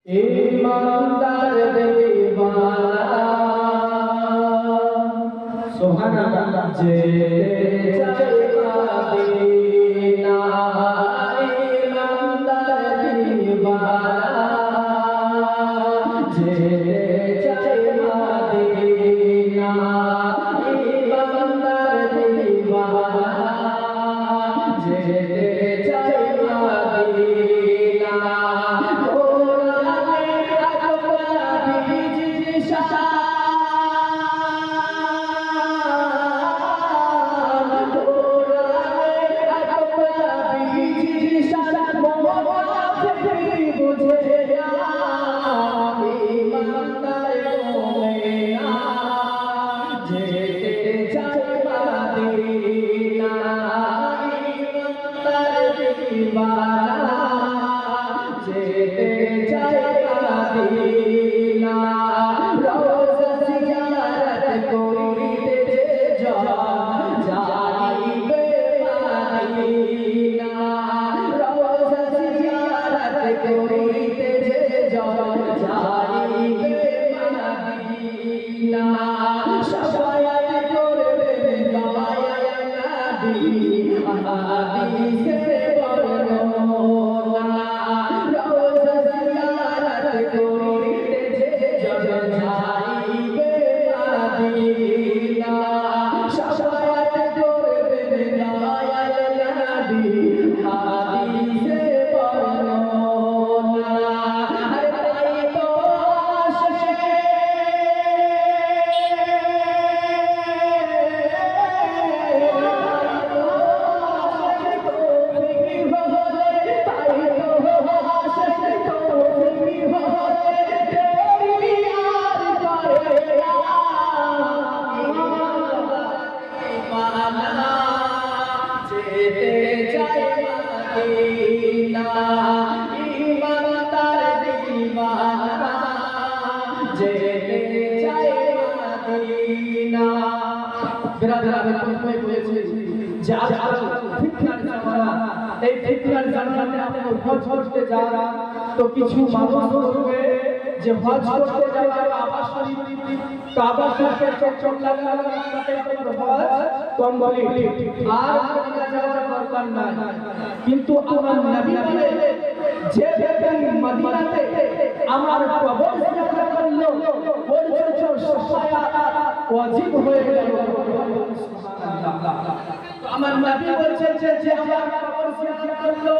ईमानदार दीवाना सुभान जे मदीना ईमानदार दीवाना जे मदीना ईमानदार दीवाना जे मदीना तो किछु মানুষকে যে হজ করতে যাওয়ার কাবা শরীফ কাবা শরীফের চক্কর লাগানোর রাস্তাতে কোনো হজ কমপ্লিট আর মদিনা যাওয়ার দরকার নাই কিন্তু আমার নবী বলে যে ব্যক্তি মদিনাতে আমার কবর জিয়ারত করলো ওর জন্য শাফায়াত ওয়াজিব হয়ে গেল সুবহানাল্লাহ তো আমার নবী বলছেন যে আমার কবর জিয়ারত করলো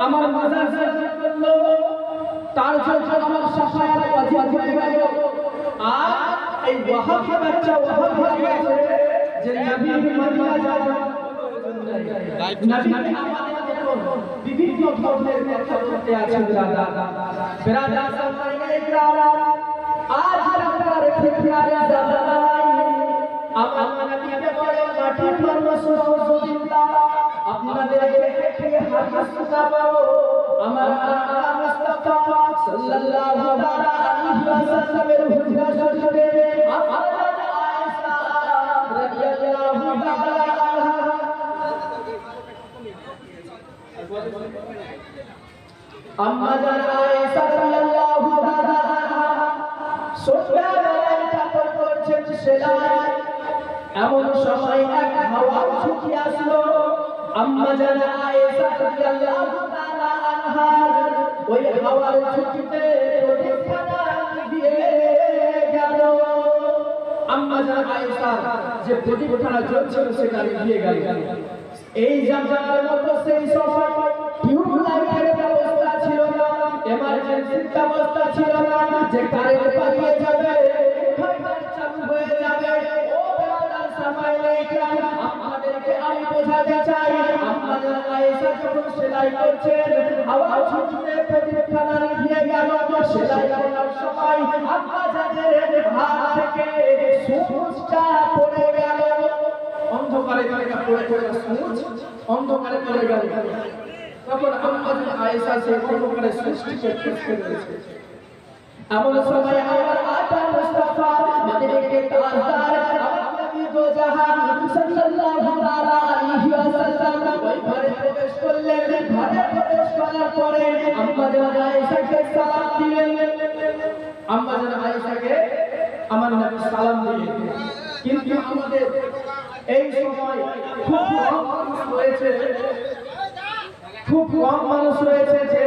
আমার মাজার জিয়ারত করলো তার জন্য আমার শাফায়াত ওয়াজিব হয়ে গেল আর এই ওয়াহাবি বাচ্চা ওয়াহাবি হয়ে গেছে যে নবী মদিনা যাওয়ার নবী আমাদের বিভিন্ন ধরনের কথা করতে আছে বিরাদার সামনে ইকরার আজ আপনার ফিকরারে জানাই আমার নবীকে বলে মাটি পর রাসূলুল্লাহ আপনাদেরকে একটি হাদিস শোনাবো আমার আকা মুস্তাফা সাল্লাল্লাহু আলাইহি ওয়াসাল্লামের হুজরা শরীফে হযরত আয়েশা রাদিয়াল্লাহু তাআলা আনহা আম্মা জান আয়েশা রাদিয়াল্লাহু তাআলা আনহা ছোটবেলায় কাপড় পরছেন সেলাই এমন সময় এক হাওয়ার ঝুঁকি আসলো আম্মা জান আয়েশা রাদিয়াল্লাহু তাআলা আনহা ওই হাওয়ার ঝুঁকিতে প্রদীপখানা দিয়ে গেল আম্মা জান আয়েশা যে প্রদীপখানা জ্বলছিল সেটা দিয়ে গেল এই জামানার মতো সেই সময় টিউবলাইটের ব্যবস্থা ছিল না এমার্জেন্সির ব্যবস্থা ছিল না যে কারেন্ট পালিয়ে যাবে ফাইবার চালু হয়ে যাবে ও বেলার সময় নেই আপনাদেরকে আমি বোঝাতে চাই আম্মা জান আয়েশা যখন সেলাই করছেন হাওয়া ঝুঁকিতে প্রদীপখানা নিভিয়ে গেল সেলাই করার সময় আম্মা জানের হাত থেকে সূচটা পড়ে গেল অন্ধকারে জায়গা পড়ে পড়ে সূচ অন্ধকারে পড়ে গেল তখন আম্মা জান আয়েশা সে অন্ধকারে সৃষ্টিকে ঠিক করেছে এমন সময় আমার আকা মুস্তাফা মদিনাকে তাজদার আমার নবী দো জাহান সাল্লাল্লাহু তাআলা আলাইহি ওয়াসাল্লাম ওই ঘরে প্রবেশ করলেন ঘরে প্রবেশ করার পরে আম্মা জান আয়েশাকে সালাম দিলেন আমার নবী সালাম দিয়ে। কিন্তু আমাদের এই সময় খুব কম মানুষ রয়েছে যে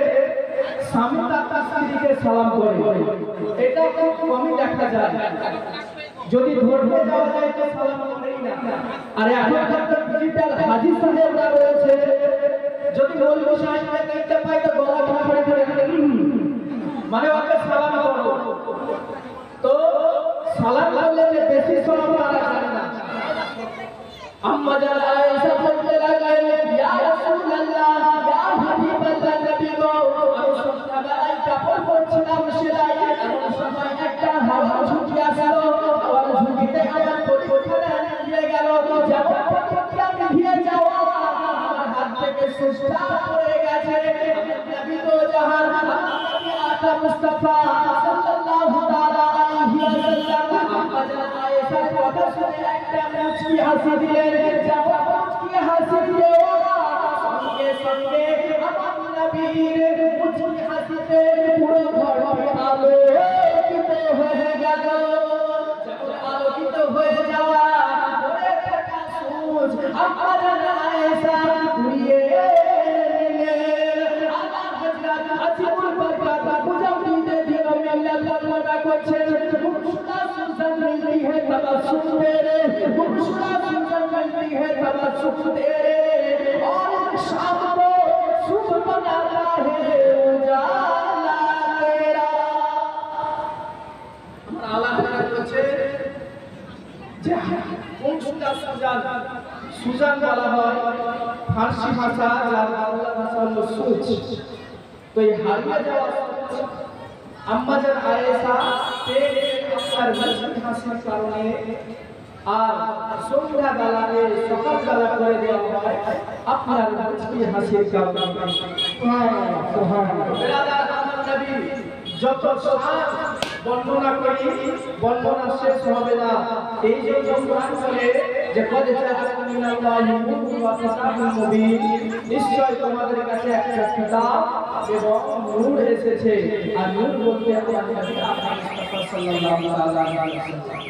স্বামী তার স্ত্রীকে সালাম করে, এটা খুব কমই দেখা যায়। যদি ধরতে যাওয়া যায় তো সালাম করেই না। আর এখনকার ডিজিটাল হাজি সাহেবরা রয়েছে, যদি মৌলভী সাহেবকে দেখতে পাই তো গলা ধরে মানে ওকে সালাম করো। তো সালাম করলে যে বেশি সালাম তারা জানে না। আম্মা জান আয়েশা বলতে লাগলেন, ইয়া রাসূলুল্লাহ, ইয়া হাবিবাল্লাহ, নবী গো, আমি সকালবেলায় কাপড় পরছিলাম সেলাই, এমন সময় একটা হাওয়া ঝুঁকি আসলো। হাওয়ার ঝুঁকিতে আমার পরীক্ষাটা নিভে গেল। যখন পরীক্ষা নিভে যাওয়া আমার হাত থেকে সুস্টা পড়ে গেছে। নবী তো জাহান নবী আতা মুস্তাফা সাল্লাল্লাহু তাআলা আলাইহি ওয়াসাল্লাম আম্মা জান আয়েশার কথা শুনে একটা মুচকি হাসি দিলেন। যখন মুচকি হাসি দেওয়া সঙ্গে সঙ্গে আমার নবীর মুচকি হাসিতে পুরো ঘরটি আলোকিত হয়ে গেল। যখন আলোকিত হয়ে যাওয়া পরে থাকা সূর্য আম্মা জান আয়েশা ঘুরিয়ে নিলেন। আল্লাহ হযরত আজিমুল বরকত মুজাদ্দিদে দিন মিল্লাত আল্লাহ করছেন, মুর্শিদা সুলতান মিলতি है तबस्सुम तेरे, मुर्शिदा सुल्तान मिलती है तबस्सुम तेरे, और शाम को सुबह बनाता है उजाला तेरा। আল্লাহ বলছে যে মুর্শিদা সুজান বলা হয় ফারসি ভাষা, যার বাংলা ভাষা হলো সুজ। তো এই হারিয়ে যাওয়া আম্মা জান আয়েশা পেটে আপনার মুচকি হাসির কারণে আর সন্ধ্যাবেলাতে সকালবেলা করে দেওয়া হয় আপনার মুচকি হাসির কারণে। সুবহানাল্লাহ। আমার নবী যত সহায় বর্ণনা করি, বর্ণনা শেষ হবে না। এই যে কোরআন বলে যে কদ জাআকুম মিনাল্লাহি নূরুন ওয়া কিতাবুম মুবিন, নিশ্চয় তোমাদের কাছে একটা কিতাব এবং নূর এসেছে। আর নূর বলতে আল্লাহ মুস্তাফা সাল্লাল্লাহু আলাইহি ওয়াসাল্লাম।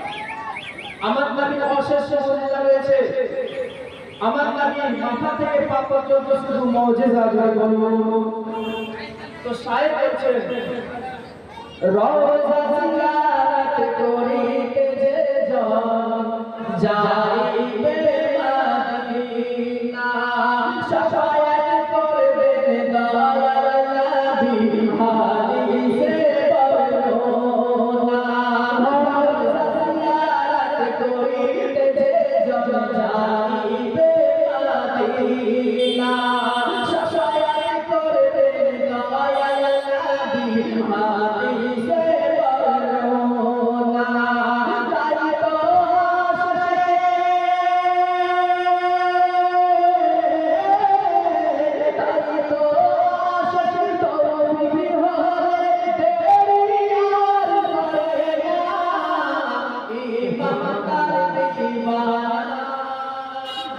আমার নবীর অশেষ মর্যাদা রয়েছে। আমার নবীর মাথা থেকে পা পর্যন্ত শুধু মুজিজা বলবো। তো শায়ের বলছেন, রওজা জিয়ারত করিতে যে জন যাইবে মদিনা, শাফায়াত করবেন দয়াল নবী হাদিসে বর্ণনা। রওজা জিয়ারত করিতে যে জন যাইবে মদিনা, শাফায়াত করবেন দয়াল নবী হাদিসে বর্ণনা। তাই তো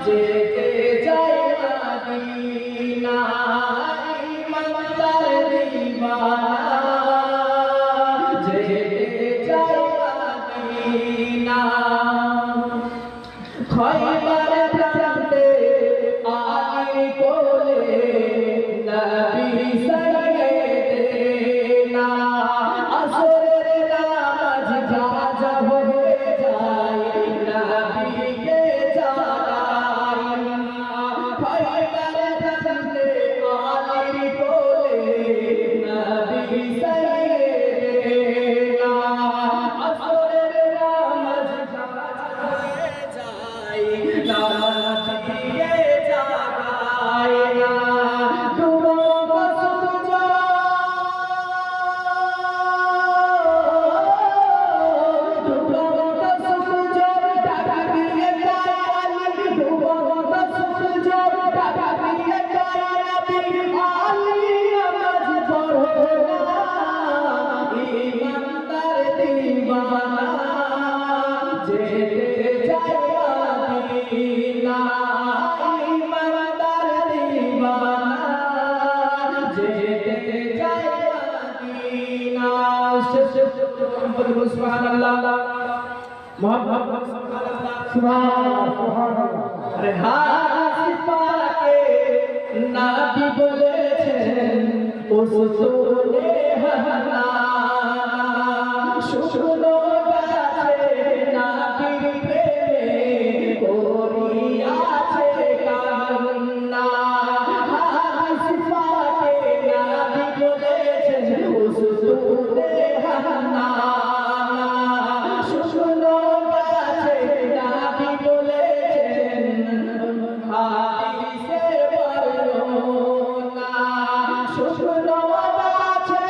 যেতে চাই মদিনা, ইমানদার দিওয়ানা, যেতে চাই মদিনা। খয়বার প্রান্তে আলী কোলে নবী সাইয়েদেনা, আসরের নামাজ গাজা হয়ে যায় নবীকে জাগায়। খয়বার প্রান্তে আলী কোলে নবী সাইয়েদেনা, আসরের নামাজ গাজা হয়ে যায় নবীকে জাগায়। সুবহানাল্লাহ। মোহাম্মদ সুবহানাল্লাহ। আরে হাদিস পাকে নবী বলেছেন উসুলে হানা শুনো গাছে নবীর প্রেমে করিয়াছে কান্না। হাদিস পাকে নবী বলেছেন উসুলে হানা শুনো গাছে নবী বলেছেন হাদিসে বর্ণনা শুনো গাছে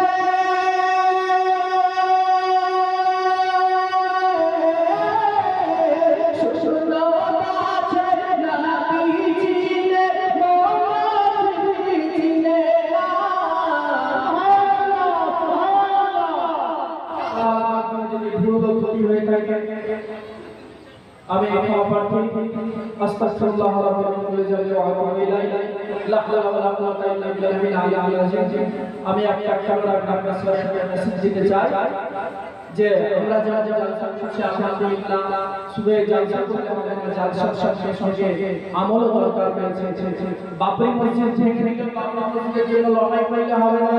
শুনো গাছে নবী চিনে মোহাম্মদ চিনে যদি ভুল ত্রুটি হয়ে থাকে আমি ক্ষমা প্রার্থী। আস্তাগফিরুল্লাহ রাব্বুল জাল্লা ওয়া আতুবু ইলাইহি লা হাওলা ওয়া লা কুওয়াতা ইল্লা বিল্লাহিল আলিয়্যিল আযীম। আমি একটা ক্যামেরার কাছে একটা মেসেজ দিতে চাই যে আমরা যারা জালসা করছি আলহামদুলিল্লাহ সুবহে জালসা করলে আমাদের জালসার সঙ্গে সঙ্গে আমল দরকার রয়েছে। বাবরি মসজিদ থেকে বাবরি মসজিদের জন্য লড়াই করলে হবে না,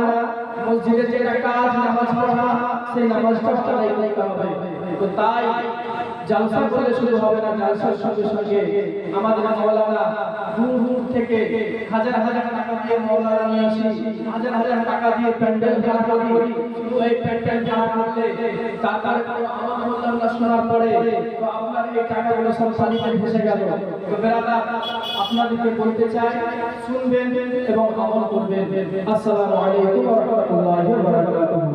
মসজিদের যেটা কাজ নামাজ পড়া সেই নামাজটা আদায় করতে হবে। তো তাই জালসা করলে শুরু হবে না, জালসার সঙ্গে সঙ্গে আমাদের মাওলানা দূর দূর থেকে হাজার হাজার টাকা দিয়ে মাওলানা নিয়ে আসি, হাজার হাজার টাকা দিয়ে প্যান্ডেল ভাড়া করি। শুধু এই প্যান্ডেল ভাড়া করলে টাকার আমার মাওলানা শোনার পরে তো আপনার এই টাকাগুলো সব পানিতে ভেসে গেল। তো বেরাদা আপনাদেরকে বলতে চাই শুনবেন এবং আমল করবেন। আসসালামু আলাইকুম ওয়া রাহমাতুল্লাহি ওয়া বারাকাতুহু।